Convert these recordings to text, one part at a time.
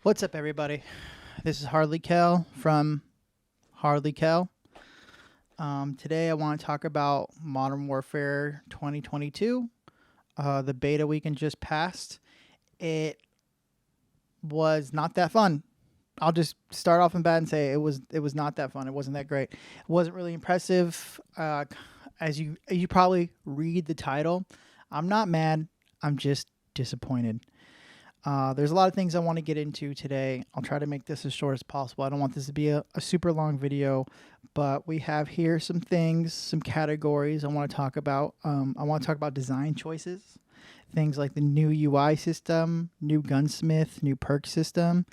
What's up, everybody? This is Hardly Kel from Hardly Kel. Today I want to talk about Modern Warfare 2022. The beta weekend just passed. It was not that fun. I'll just start off in bad and say it was not that fun. It wasn't that great. It wasn't really impressive. As you probably read the title, I'm not mad. I'm just disappointed. There's a lot of things I want to get into today. I'll try to make this as short as possible. I don't want this to be a super long video, but we have here some things, some categories I want to talk about. I want to talk about design choices, things like the new UI system, new gunsmith, new perk system,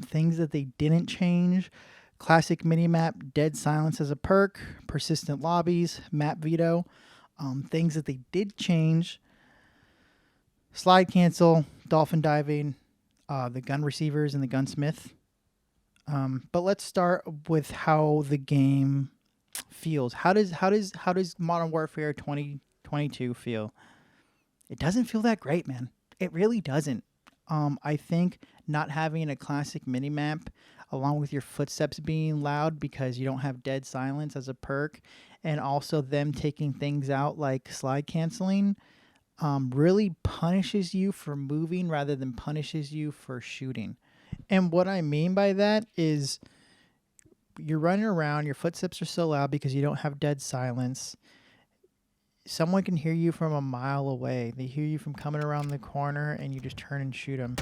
things that they didn't change, classic minimap, dead silence as a perk, persistent lobbies, map veto, things that they did change, slide cancel, dolphin diving, the gun receivers and the gunsmith. But let's start with how the game feels. How does Modern Warfare 2022 feel? It doesn't feel that great, man. It really doesn't. I think not having a classic minimap along with your footsteps being loud because you don't have dead silence as a perk, and also them taking things out like slide canceling, really punishes you for moving rather than punishes you for shooting. And what I mean by that is you're running around, your footsteps are so loud because you don't have dead silence. Someone can hear you from a mile away. They hear you from coming around the corner and you just turn and shoot them.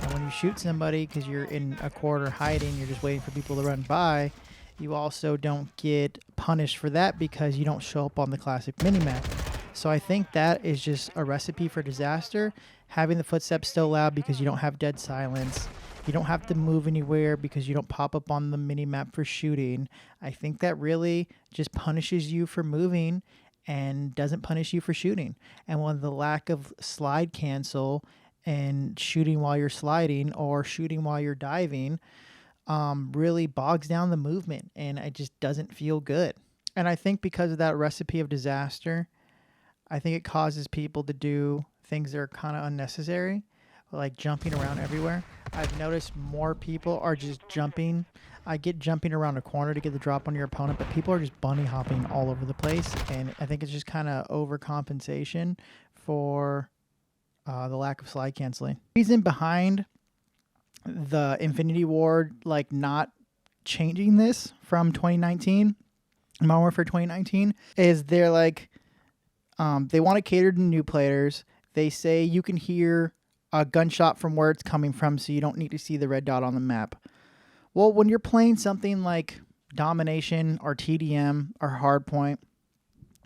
And when you shoot somebody because you're in a corner hiding, you're just waiting for people to run by, you also don't get punished for that because you don't show up on the classic minimap. So I think that is just a recipe for disaster. Having the footsteps still loud because you don't have dead silence. You don't have to move anywhere because you don't pop up on the minimap for shooting. I think that really just punishes you for moving and doesn't punish you for shooting. And when the lack of slide cancel and shooting while you're sliding or shooting while you're diving really bogs down the movement, and it just doesn't feel good. And I think because of that recipe of disaster, I think it causes people to do things that are kind of unnecessary, like jumping around everywhere. I've noticed more people are just jumping. I get jumping around a corner to get the drop on your opponent, but people are just bunny hopping all over the place. And I think it's just kind of overcompensation for the lack of slide canceling. The reason behind the Infinity Ward, like not changing this from 2019, Modern Warfare 2019, is they're like, they want to cater to new players. They say you can hear a gunshot from where it's coming from, so you don't need to see the red dot on the map. Well, when you're playing something like Domination or TDM or Hardpoint,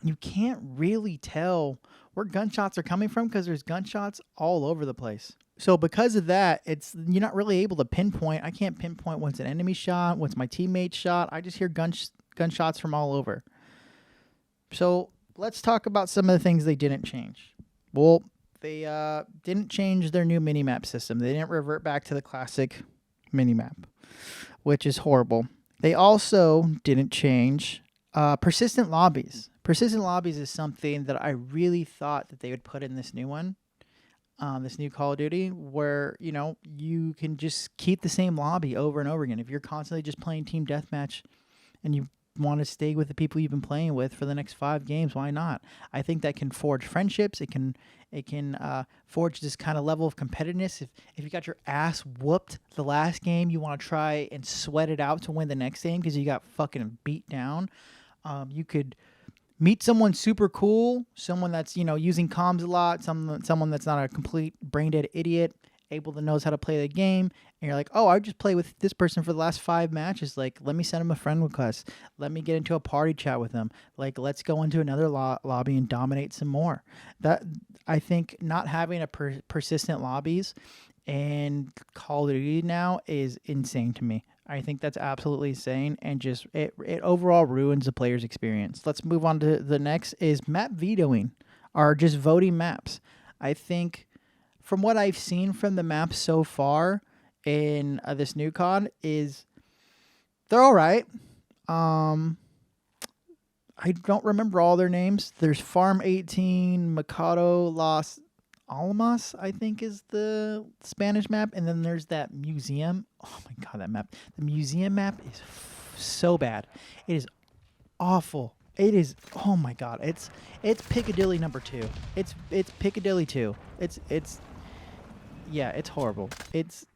you can't really tell where gunshots are coming from because there's gunshots all over the place. So because of that, you're not really able to pinpoint. I can't pinpoint what's an enemy shot, what's my teammate's shot. I just hear gunshots from all over. So let's talk about some of the things they didn't change. Well, they didn't change their new minimap system. They didn't revert back to the classic minimap, which is horrible. They also didn't change persistent lobbies. Persistent lobbies is something that I really thought that they would put in this new one, this new Call of Duty, where, you know, you can just keep the same lobby over and over again. If you're constantly just playing team deathmatch and you want to stay with the people you've been playing with for the next 5 games, why not? I think that can forge friendships. It can forge this kind of level of competitiveness. If you got your ass whooped the last game, you want to try and sweat it out to win the next game because you got fucking beat down. You could meet someone super cool, someone that's, you know, using comms a lot, someone that's not a complete brain dead idiot, able to knows how to play the game, and you're like, oh, I just play with this person for the last 5 matches. Like, let me send him a friend request. Let me get into a party chat with them. Like, let's go into another lobby and dominate some more. That, I think, not having a persistent lobbies and Call of Duty now is insane to me. I think that's absolutely insane, and just it overall ruins the player's experience. Let's move on to the next is map vetoing, or just voting maps. I think from what I've seen from the maps so far in this new COD is they're all right. I don't remember all their names. There's Farm 18, Mikado, Lost Almas, I think, is the Spanish map, and then there's that museum. Oh my god, that map! The museum map is so bad. It is awful. It is. Oh my god! It's Piccadilly #2. It's Piccadilly 2. It's yeah. It's horrible. It's.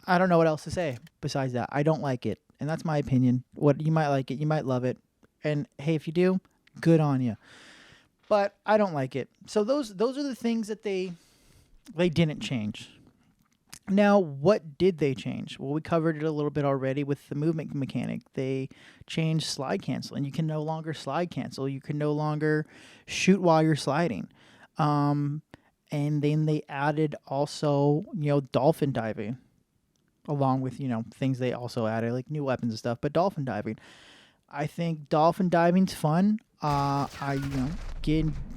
I don't know what else to say besides that. I don't like it, and that's my opinion. What you might like it, you might love it, and hey, if you do, good on you. But I don't like it. So those are the things that they didn't change. Now, what did they change? Well, we covered it a little bit already with the movement mechanic. They changed slide cancel, and you can no longer slide cancel. You can no longer shoot while you're sliding. And then they added also, dolphin diving, along with, things they also added, like new weapons and stuff. But dolphin diving, I think dolphin diving's fun.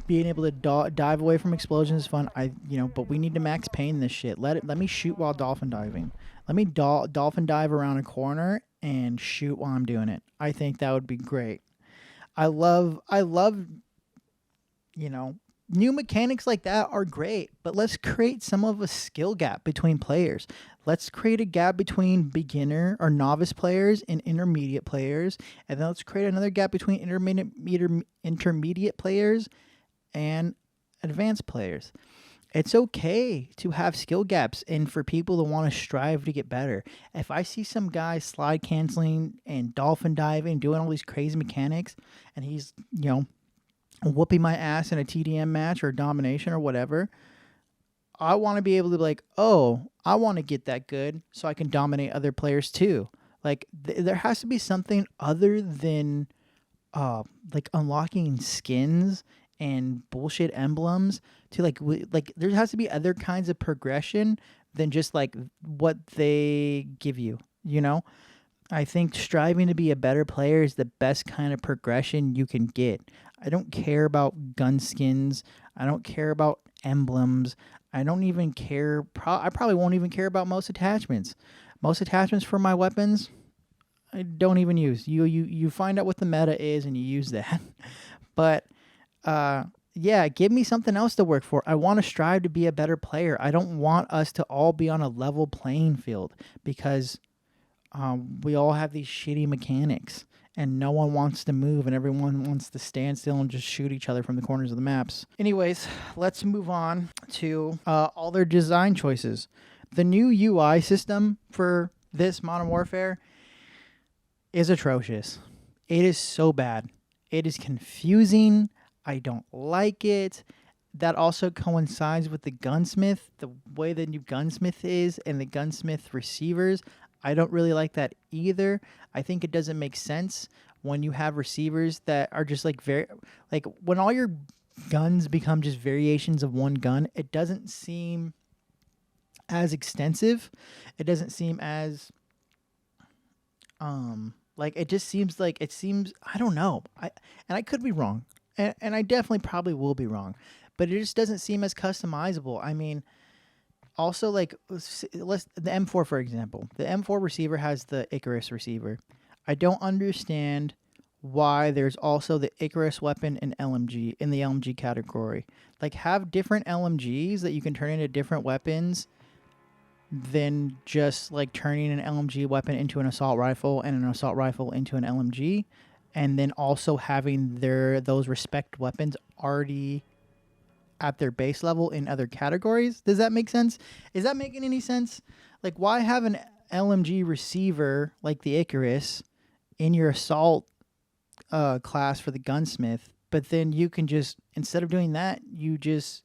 Being able to dive away from explosions is fun. But we need to max pain this shit. Let me shoot while dolphin diving. Let me dolphin dive around a corner and shoot while I'm doing it. I think that would be great. I love, new mechanics like that are great, but let's create some of a skill gap between players. Let's create a gap between beginner or novice players and intermediate players, and then let's create another gap between intermediate players and advanced players. It's okay to have skill gaps and for people to want to strive to get better. If I see some guy slide canceling and dolphin diving, doing all these crazy mechanics, and he's, whooping my ass in a TDM match or domination or whatever, I want to be able to be like, oh, I want to get that good so I can dominate other players too. Like there has to be something other than like unlocking skins and bullshit emblems to like there has to be other kinds of progression than just like what they give you, I think striving to be a better player is the best kind of progression you can get. I don't care about gun skins. I don't care about emblems. I don't even care. I probably won't even care about most attachments. Most attachments for my weapons, I don't even use. You find out what the meta is and you use that. But yeah, give me something else to work for. I want to strive to be a better player. I don't want us to all be on a level playing field because we all have these shitty mechanics and no one wants to move and everyone wants to stand still and just shoot each other from the corners of the maps. Anyways, let's move on to all their design choices. The new UI system for this Modern Warfare is atrocious. It is so bad. It is confusing. I don't like it. That also coincides with the gunsmith, the way the new gunsmith is, and the gunsmith receivers. I don't really like that either. I think it doesn't make sense when you have receivers that are just like when all your guns become just variations of one gun, it doesn't seem as extensive. It doesn't seem as it just seems I don't know. I could be wrong. And I definitely probably will be wrong. But it just doesn't seem as customizable. I mean, also, the M4, for example. The M4 receiver has the Icarus receiver. I don't understand why there's also the Icarus weapon in LMG, in the LMG category. Like, have different LMGs that you can turn into different weapons than just, like, turning an LMG weapon into an assault rifle and an assault rifle into an LMG. And then also having those respect weapons already at their base level in other categories. Does that make sense? Is that making any sense? Like, why have an LMG receiver like the Icarus in your assault class for the gunsmith, but then you can just, instead of doing that, you just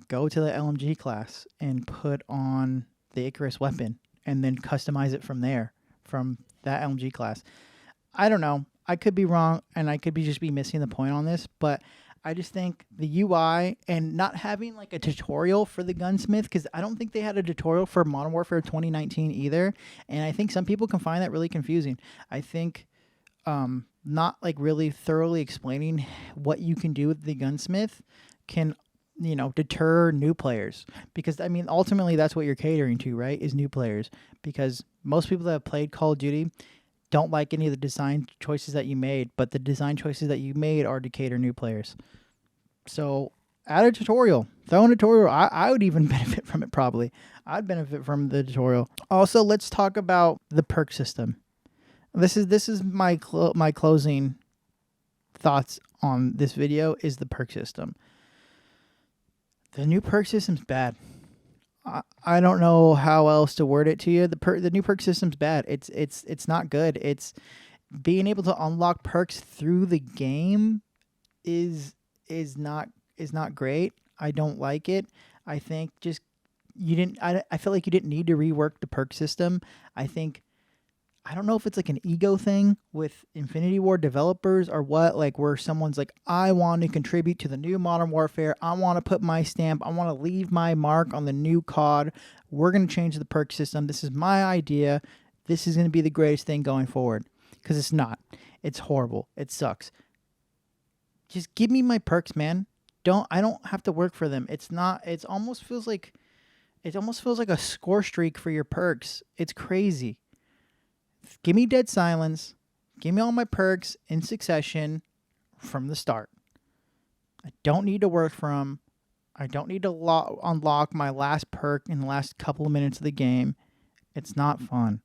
go to the LMG class and put on the Icarus weapon and then customize it from there, from that LMG class. I don't know. I could be wrong, and I could just be missing the point on this, but I just think the UI and not having like a tutorial for the gunsmith, because I don't think they had a tutorial for Modern Warfare 2019 either, and I think some people can find that really confusing. I think not like really thoroughly explaining what you can do with the gunsmith can, deter new players, because I mean ultimately that's what you're catering to, right? Is new players, because most people that have played Call of Duty don't like any of the design choices that you made, but the design choices that you made are to cater new players. So add a tutorial. Throw in a tutorial. I would even benefit from it probably. I'd benefit from the tutorial. Also, let's talk about the perk system. This is my closing thoughts on this video is the perk system. The new perk system's bad. I don't know how else to word it to you. The new perk system's bad. It's not good. It's being able to unlock perks through the game is not great. I don't like it. I think just I feel like you didn't need to rework the perk system. I don't know if it's like an ego thing with Infinity Ward developers or what, like where someone's like, I want to contribute to the new Modern Warfare. I want to put my stamp. I want to leave my mark on the new COD. We're going to change the perk system. This is my idea. This is going to be the greatest thing going forward. Because it's not. It's horrible. It sucks. Just give me my perks, man. I don't have to work for them. It almost feels like a score streak for your perks. It's crazy. Give me Dead Silence. Give me all my perks in succession from the start. I don't need to work for them. I don't need to unlock my last perk in the last couple of minutes of the game. It's not fun.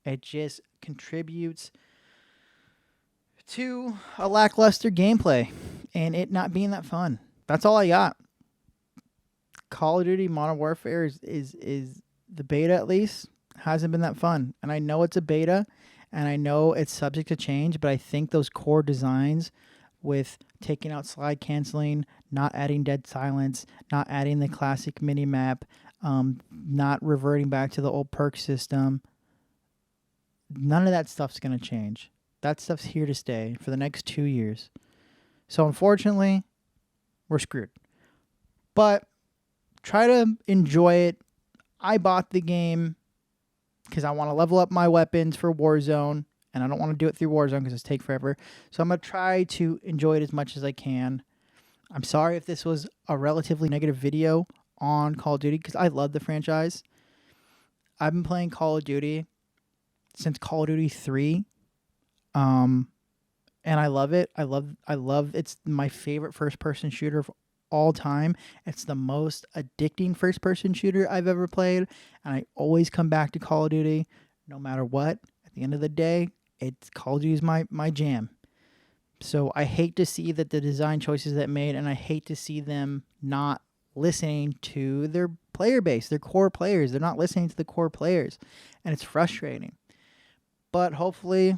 It just contributes to a lackluster gameplay and it not being that fun. That's all I got. Call of Duty Modern Warfare is the beta, at least, hasn't been that fun. And I know it's a beta and I know it's subject to change, but I think those core designs with taking out slide canceling, not adding Dead Silence, not adding the classic mini-map, not reverting back to the old perk system, none of that stuff's going to change. That stuff's here to stay for the next 2 years. So unfortunately, we're screwed. But try to enjoy it. I bought the game because I want to level up my weapons for Warzone, and I don't want to do it through Warzone because it's take forever. So I'm going to try to enjoy it as much as I can. I'm sorry if this was a relatively negative video on Call of Duty because I love the franchise. I've been playing Call of Duty since Call of Duty 3. And I love it. I love it's my favorite first-person shooter of all time. It's the most addicting first-person shooter I've ever played, and I always come back to Call of Duty no matter what. At the end of the day, Call of Duty is my jam. So I hate to see that the design choices that made, and I hate to see them not listening to their player base, their core players. They're not listening to the core players, and it's frustrating. But hopefully,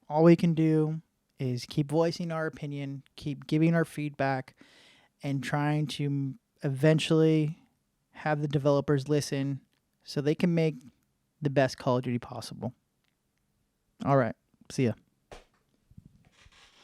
all we can do is keep voicing our opinion, keep giving our feedback, and trying to eventually have the developers listen so they can make the best Call of Duty possible. All right. See ya.